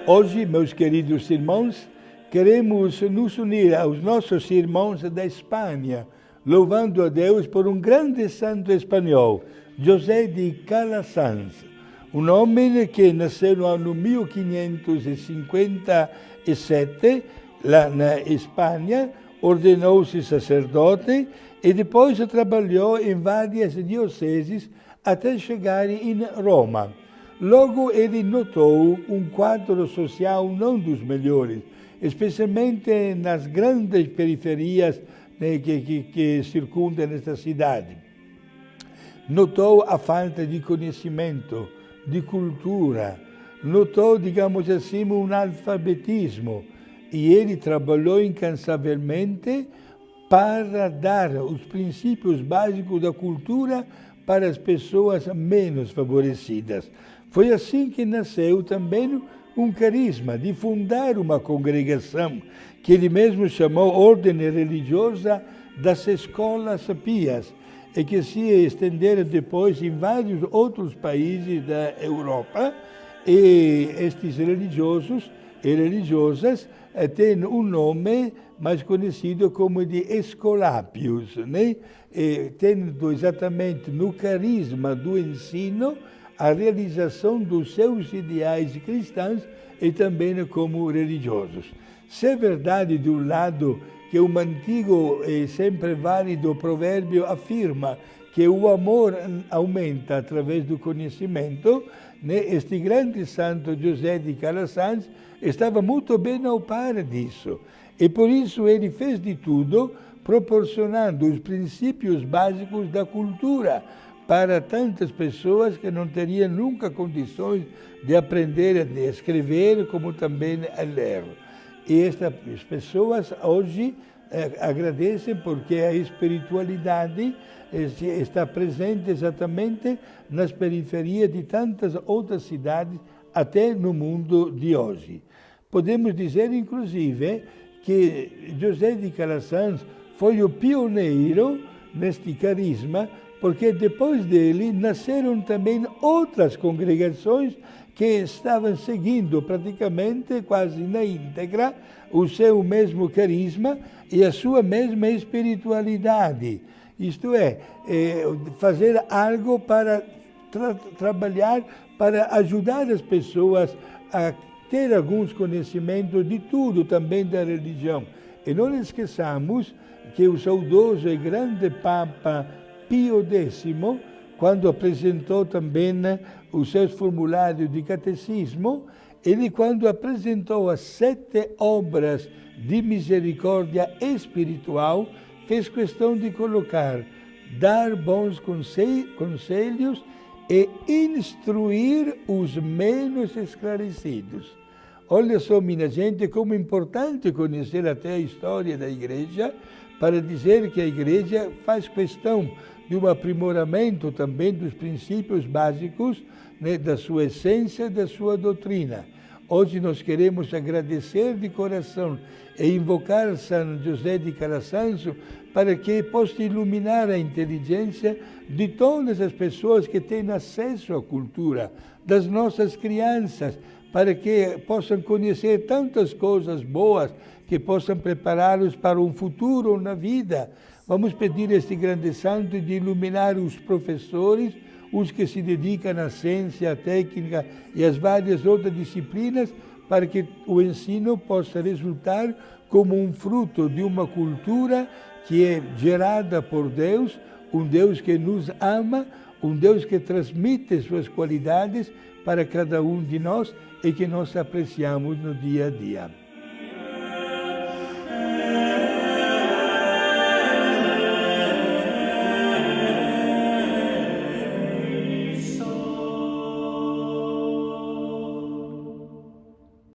Hoje, meus queridos irmãos, queremos nos unir aos nossos irmãos da Espanha, louvando a Deus por um grande santo espanhol, José de Calasanz, um homem que nasceu no ano 1557, lá na Espanha, ordenou-se sacerdote e depois trabalhou em várias dioceses até chegar em Roma. Logo ele notou um quadro social não dos melhores, especialmente nas grandes periferias que circundam esta cidade. Notou a falta de conhecimento, de cultura, notou, digamos assim, um analfabetismo, e ele trabalhou incansavelmente para dar os princípios básicos da cultura para as pessoas menos favorecidas. Foi assim que nasceu também um carisma de fundar uma congregação que ele mesmo chamou Ordem Religiosa das Escolas Pias e que se estendera depois em vários outros países da Europa. E estes religiosos e religiosas têm um nome mais conhecido como de Escolápios, né? Tendo exatamente no carisma do ensino a realização dos seus ideais cristãos e também como religiosos. Se é verdade, de um lado, que um antigo e sempre válido provérbio afirma que o amor aumenta através do conhecimento, né? Este grande santo José de Calasanz estava muito bem ao par disso. E por isso ele fez de tudo, proporcionando os princípios básicos da cultura para tantas pessoas que não teriam nunca condições de aprender a escrever, como também a ler. E estas pessoas hoje agradecem porque a espiritualidade está presente exatamente nas periferias de tantas outras cidades, até no mundo de hoje. Podemos dizer, inclusive, que José de Calasanz foi o pioneiro neste carisma, porque depois dele nasceram também outras congregações que estavam seguindo praticamente quase na íntegra o seu mesmo carisma e a sua mesma espiritualidade. Isto é, fazer algo para trabalhar, para ajudar as pessoas a ter alguns conhecimentos de tudo, também da religião. E não esqueçamos que o saudoso e grande Papa Pio X, quando apresentou também os seus formulários de catecismo, ele, quando apresentou as 7 obras de misericórdia espiritual, fez questão de colocar: dar bons conselhos e instruir os menos esclarecidos. Olha só, minha gente, como é importante conhecer até a história da Igreja, para dizer que a Igreja faz questão de um aprimoramento também dos princípios básicos, né, da sua essência, da sua doutrina. Hoje nós queremos agradecer de coração e invocar São José de Calasanz para que possa iluminar a inteligência de todas as pessoas que têm acesso à cultura, das nossas crianças, para que possam conhecer tantas coisas boas que possam prepará-los para um futuro na vida. Vamos pedir a este grande santo de iluminar os professores, os que se dedicam à ciência, à técnica e às várias outras disciplinas, para que o ensino possa resultar como um fruto de uma cultura que é gerada por Deus, um Deus que nos ama, um Deus que transmite suas qualidades para cada um de nós e que nós apreciamos no dia a dia.